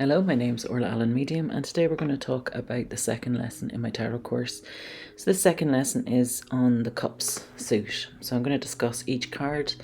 Hello, my name's Orla Allen Medium, and today we're going to talk about the second lesson in my tarot course. So this second lesson is on the cups suit. So I'm going to discuss each card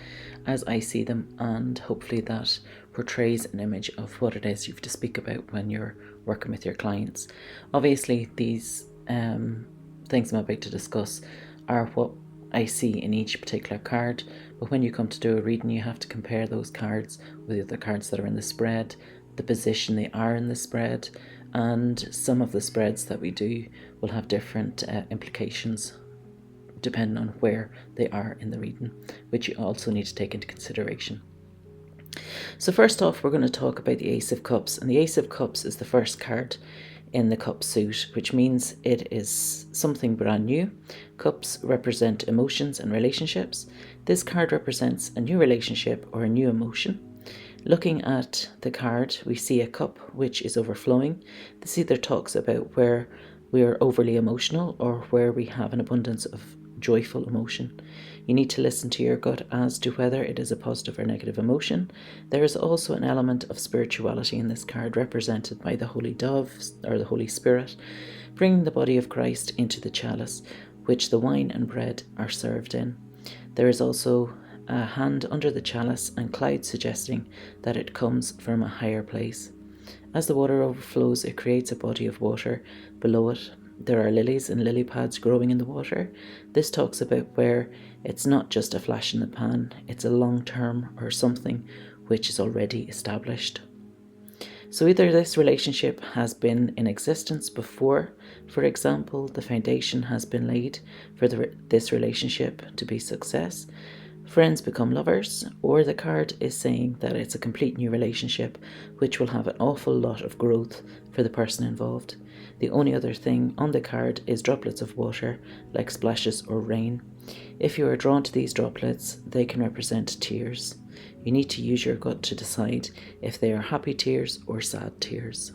as I see them, and hopefully that portrays an image of what it is you have to speak about when you're working with your clients. Obviously, these things I'm about to discuss are what I see in each particular card, but when you come to do a reading, you have to compare those cards with the other cards that are in the spread, the position they are in the spread, and some of the spreads that we do will have different implications depending on where they are in the reading, which you also need to take into consideration. So first off, we're going to talk about the Ace of Cups, and the Ace of Cups is the first card in the cup suit, which means it is something brand new. Cups represent emotions and relationships. This card represents a new relationship or a new emotion. Looking at the card, we see a cup which is overflowing. This either talks about where we are overly emotional or where we have an abundance of joyful emotion. You need to listen to your gut as to whether it is a positive or negative emotion. There is also an element of spirituality in this card, represented by the Holy Dove or the Holy Spirit, bringing the body of Christ into the chalice, which the wine and bread are served in. There is also a hand under the chalice and clouds suggesting that it comes from a higher place. As the water overflows, it creates a body of water. Below it, there are lilies and lily pads growing in the water. This talks about where it's not just a flash in the pan, it's a long term or something which is already established. So either this relationship has been in existence before, for example, the foundation has been laid for this relationship to be success, friends become lovers, or the card is saying that it's a complete new relationship which will have an awful lot of growth for the person involved. The only other thing on the card is droplets of water, like splashes or rain. If you are drawn to these droplets, they can represent tears. You need to use your gut to decide if they are happy tears or sad tears.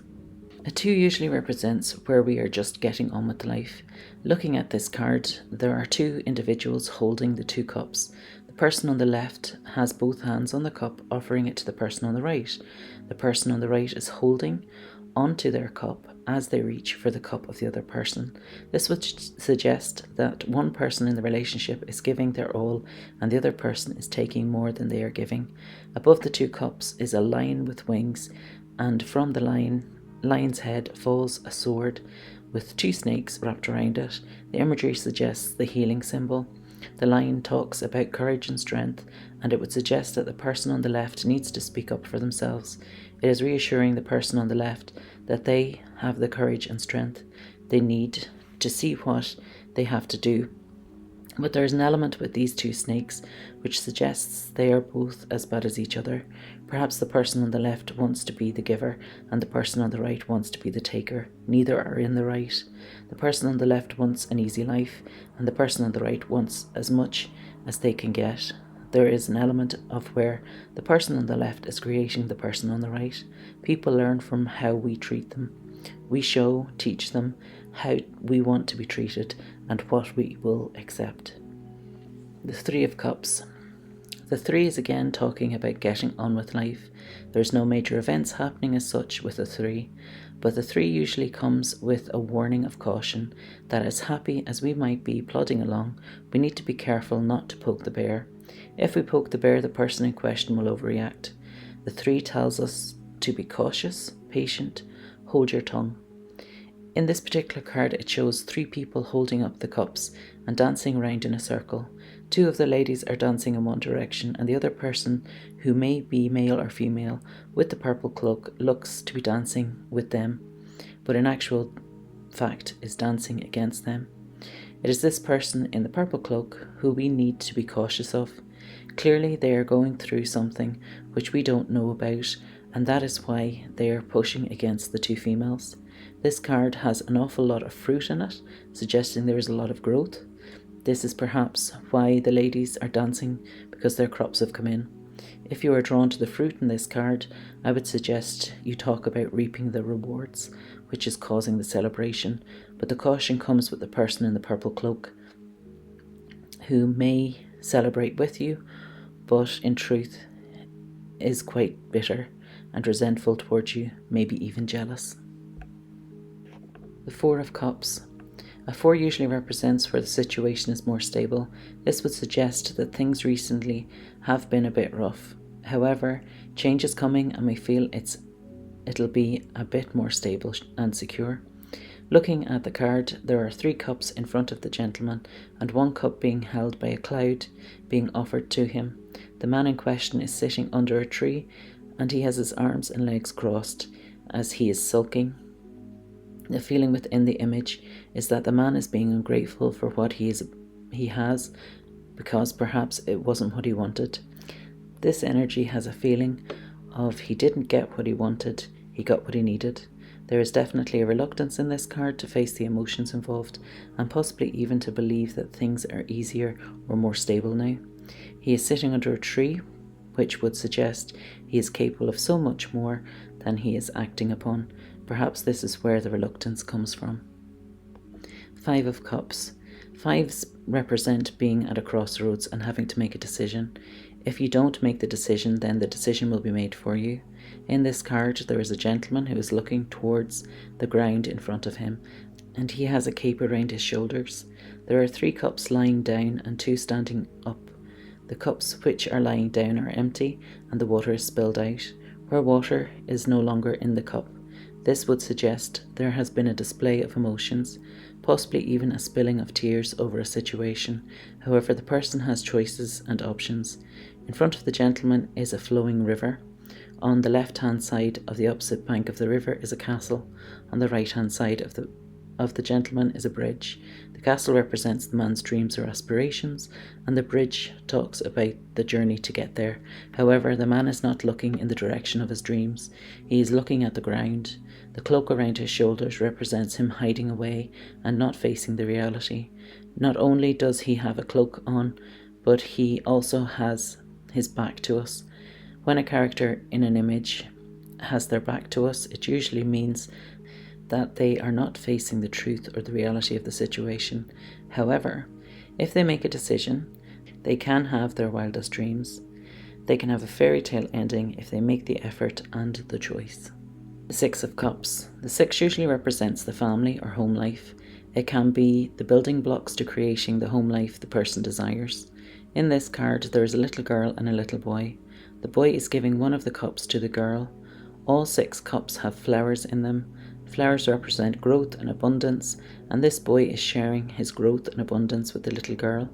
A 2 usually represents where we are just getting on with life. Looking at this card, there are 2 individuals holding the 2 cups. The person on the left has both hands on the cup, offering it to the person on the right. The person on the right is holding onto their cup as they reach for the cup of the other person. This would suggest that one person in the relationship is giving their all and the other person is taking more than they are giving. Above the 2 cups is a lion with wings, and from the lion's head falls a sword with 2 snakes wrapped around it. The imagery suggests the healing symbol. The lion talks about courage and strength, and it would suggest that the person on the left needs to speak up for themselves. It is reassuring the person on the left that they have the courage and strength they need to see what they have to do. But there is an element with these 2 snakes which suggests they are both as bad as each other. Perhaps the person on the left wants to be the giver and the person on the right wants to be the taker. Neither are in the right. The person on the left wants an easy life and the person on the right wants as much as they can get. There is an element of where the person on the left is creating the person on the right. People learn from how we treat them. We teach them how we want to be treated and what we will accept. The 3 of Cups. The 3 is again talking about getting on with life. There's no major events happening as such with the 3, but the 3 usually comes with a warning of caution that as happy as we might be plodding along, we need to be careful not to poke the bear. If we poke the bear, the person in question will overreact. The 3 tells us to be cautious, patient, hold your tongue. In this particular card, it shows 3 people holding up the cups and dancing around in a circle. 2 of the ladies are dancing in one direction, and the other person, who may be male or female, with the purple cloak, looks to be dancing with them, but in actual fact is dancing against them. It is this person in the purple cloak who we need to be cautious of. Clearly they are going through something which we don't know about, and that is why they are pushing against the 2 females. This card has an awful lot of fruit in it, suggesting there is a lot of growth. This is perhaps why the ladies are dancing, because their crops have come in. If you are drawn to the fruit in this card, I would suggest you talk about reaping the rewards, which is causing the celebration, but the caution comes with the person in the purple cloak, who may celebrate with you, but in truth is quite bitter and resentful towards you, maybe even jealous. The Four of Cups. A 4 usually represents where the situation is more stable. This would suggest that things recently have been a bit rough. However, change is coming and we feel it'll be a bit more stable and secure. Looking at the card, there are 3 cups in front of the gentleman and 1 cup being held by a cloud being offered to him. The man in question is sitting under a tree and he has his arms and legs crossed as he is sulking. The feeling within the image is that the man is being ungrateful for what he has because perhaps it wasn't what he wanted. This energy has a feeling of he didn't get what he wanted, he got what he needed. There is definitely a reluctance in this card to face the emotions involved and possibly even to believe that things are easier or more stable now. He is sitting under a tree, which would suggest he is capable of so much more than he is acting upon. Perhaps this is where the reluctance comes from. 5 of Cups. 5s represent being at a crossroads and having to make a decision. If you don't make the decision, then the decision will be made for you. In this card, there is a gentleman who is looking towards the ground in front of him, and he has a cape around his shoulders. There are 3 cups lying down and 2 standing up. The cups which are lying down are empty, and the water is spilled out, where water is no longer in the cup. This would suggest there has been a display of emotions, possibly even a spilling of tears over a situation. However, the person has choices and options. In front of the gentleman is a flowing river. On the left-hand side of the opposite bank of the river is a castle. On the right-hand side of the gentleman is a bridge. The castle represents the man's dreams or aspirations, and the bridge talks about the journey to get there. However, the man is not looking in the direction of his dreams. He is looking at the ground. The cloak around his shoulders represents him hiding away and not facing the reality. Not only does he have a cloak on, but he also has his back to us. When a character in an image has their back to us, it usually means that they are not facing the truth or the reality of the situation. However, if they make a decision, they can have their wildest dreams. They can have a fairy tale ending if they make the effort and the choice. The 6 of Cups. The 6 usually represents the family or home life. It can be the building blocks to creating the home life the person desires. In this card, there is a little girl and a little boy. The boy is giving one of the cups to the girl. All 6 cups have flowers in them. Flowers represent growth and abundance, and this boy is sharing his growth and abundance with the little girl.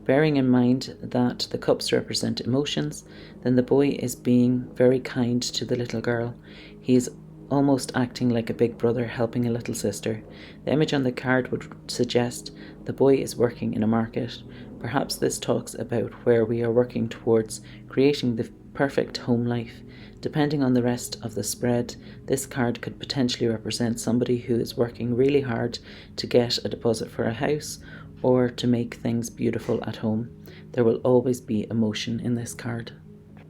Bearing in mind that the cups represent emotions, then the boy is being very kind to the little girl. He is almost acting like a big brother helping a little sister. The image on the card would suggest the boy is working in a market. Perhaps this talks about where we are working towards creating the perfect home life. Depending on the rest of the spread, this card could potentially represent somebody who is working really hard to get a deposit for a house or to make things beautiful at home. There will always be emotion in this card.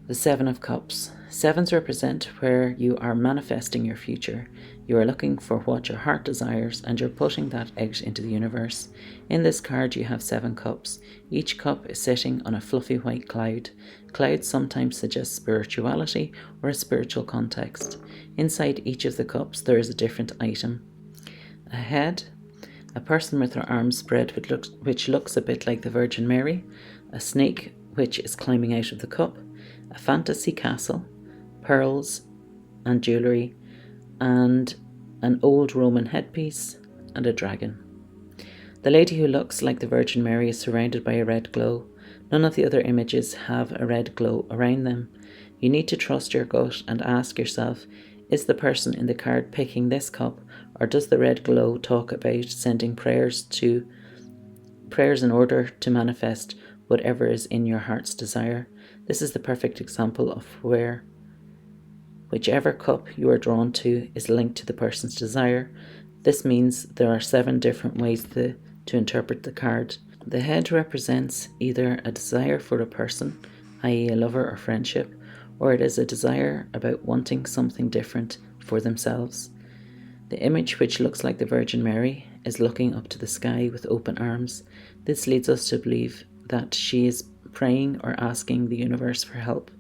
The 7 of Cups. 7s represent where you are manifesting your future. You are looking for what your heart desires and you're putting that out into the universe. In this card you have 7 cups. Each cup is sitting on a fluffy white cloud. Clouds sometimes suggest spirituality or a spiritual context. Inside each of the cups there is a different item. A head, a person with their arms spread which looks a bit like the Virgin Mary, a snake which is climbing out of the cup, a fantasy castle, pearls and jewellery, and an old Roman headpiece and a dragon. The lady who looks like the Virgin Mary is surrounded by a red glow. None of the other images have a red glow around them. You need to trust your gut and ask yourself, is the person in the card picking this cup, or does the red glow talk about sending prayers in order to manifest whatever is in your heart's desire? This is the perfect example of where whichever cup you are drawn to is linked to the person's desire. This means there are 7 different ways to interpret the card. The head represents either a desire for a person, i.e. a lover or friendship, or it is a desire about wanting something different for themselves. The image, which looks like the Virgin Mary, is looking up to the sky with open arms. This leads us to believe that she is praying or asking the universe for help.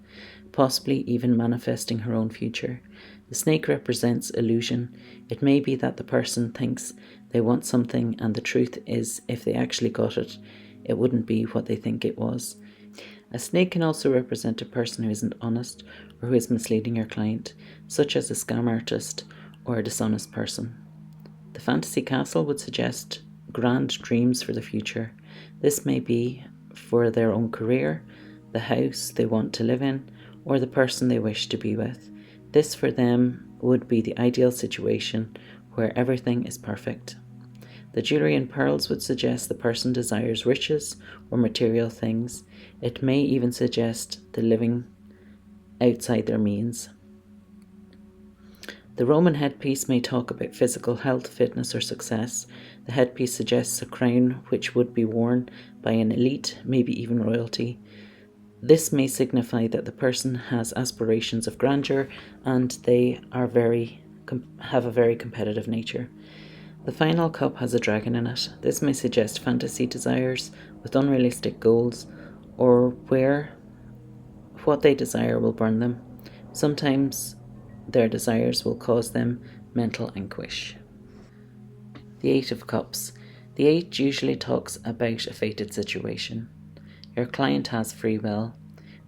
possibly even manifesting her own future. The snake represents illusion. It may be that the person thinks they want something, and the truth is, if they actually got it, it wouldn't be what they think it was. A snake can also represent a person who isn't honest or who is misleading your client, such as a scam artist or a dishonest person. The fantasy castle would suggest grand dreams for the future. This may be for their own career, the house they want to live in, or the person they wish to be with. This for them would be the ideal situation where everything is perfect. The jewellery and pearls would suggest the person desires riches or material things. It may even suggest the living outside their means. The Roman headpiece may talk about physical health, fitness, or success. The headpiece suggests a crown which would be worn by an elite, maybe even royalty. This may signify that the person has aspirations of grandeur and they are have a very competitive nature. The final cup has a dragon in it. This may suggest fantasy desires with unrealistic goals, or where what they desire will burn them. Sometimes their desires will cause them mental anguish. The Eight of Cups. The Eight usually talks about a fated situation. Your client has free will.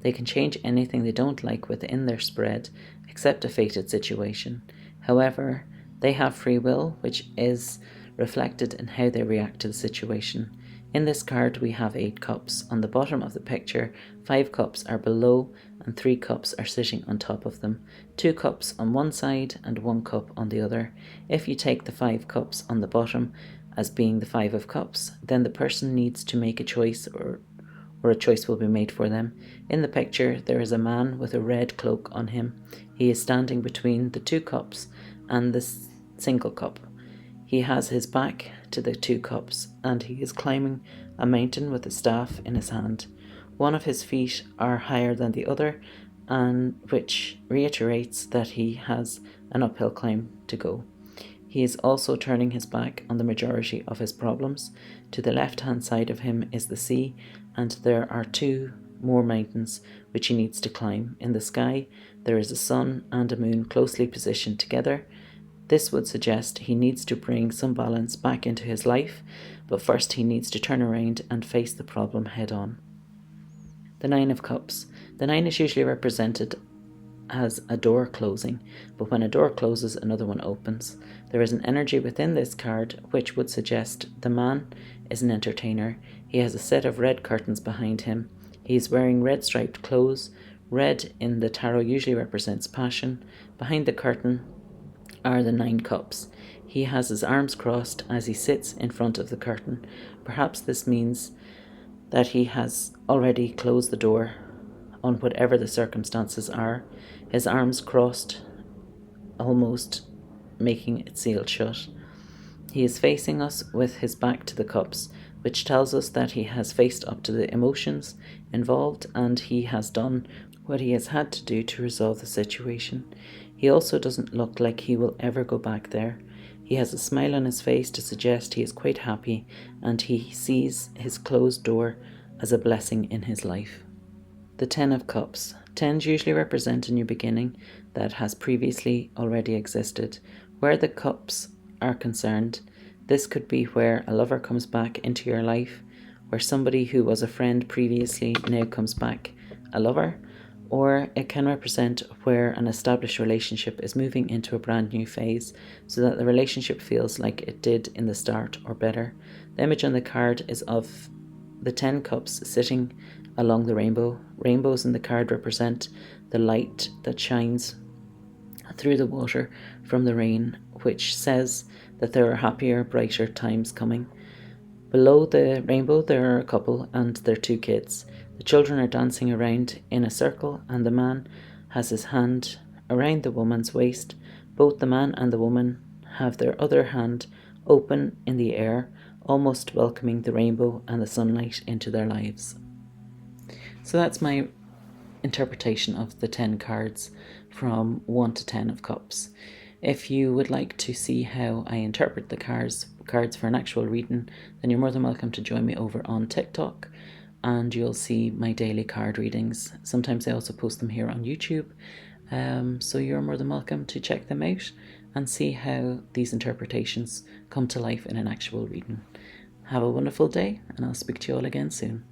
They can change anything they don't like within their spread, except a fated situation. However, they have free will, which is reflected in how they react to the situation. In this card, we have 8 cups. On the bottom of the picture, 5 cups are below and 3 cups are sitting on top of them. 2 cups on one side and 1 cup on the other. If you take the 5 cups on the bottom as being the 5 of cups, then the person needs to make a choice or a choice will be made for them. In the picture, there is a man with a red cloak on him. He is standing between the 2 cups and the single cup. He has his back to the 2 cups and he is climbing a mountain with a staff in his hand. One of his feet are higher than the other, and which reiterates that he has an uphill climb to go. He is also turning his back on the majority of his problems. To the left-hand side of him is the sea, and there are 2 more mountains which he needs to climb. In the sky, there is a sun and a moon closely positioned together. This would suggest he needs to bring some balance back into his life, but first he needs to turn around and face the problem head on. The 9 of Cups. The 9 is usually represented as a door closing, but when a door closes, another one opens. There is an energy within this card which would suggest the man is an entertainer. He has a set of red curtains behind him. He is wearing red striped clothes. Red in the tarot usually represents passion. Behind the curtain are the 9 cups. He has his arms crossed as he sits in front of the curtain. Perhaps this means that he has already closed the door on whatever the circumstances are. His arms crossed, almost making it sealed shut. He is facing us with his back to the cups, which tells us that he has faced up to the emotions involved and he has done what he has had to do to resolve the situation. He also doesn't look like he will ever go back there. He has a smile on his face to suggest he is quite happy and he sees his closed door as a blessing in his life. The 10 of Cups. 10s usually represent a new beginning that has previously already existed. Where the cups are concerned, this could be where a lover comes back into your life, where somebody who was a friend previously now comes back a lover, or it can represent where an established relationship is moving into a brand new phase so that the relationship feels like it did in the start or better. The image on the card is of the 10 cups sitting along the rainbow. Rainbows in the card represent the light that shines through the water from the rain, which says that there are happier, brighter times coming. Below the rainbow there are a couple and their 2 kids. The children are dancing around in a circle and the man has his hand around the woman's waist. Both the man and the woman have their other hand open in the air, almost welcoming the rainbow and the sunlight into their lives. So that's my interpretation of the 10 cards from 1 to 10 of Cups. If you would like to see how I interpret the cards for an actual reading, then you're more than welcome to join me over on TikTok and you'll see my daily card readings. Sometimes I also post them here on YouTube, so you're more than welcome to check them out and see how these interpretations come to life in an actual reading. Have a wonderful day, and I'll speak to you all again soon.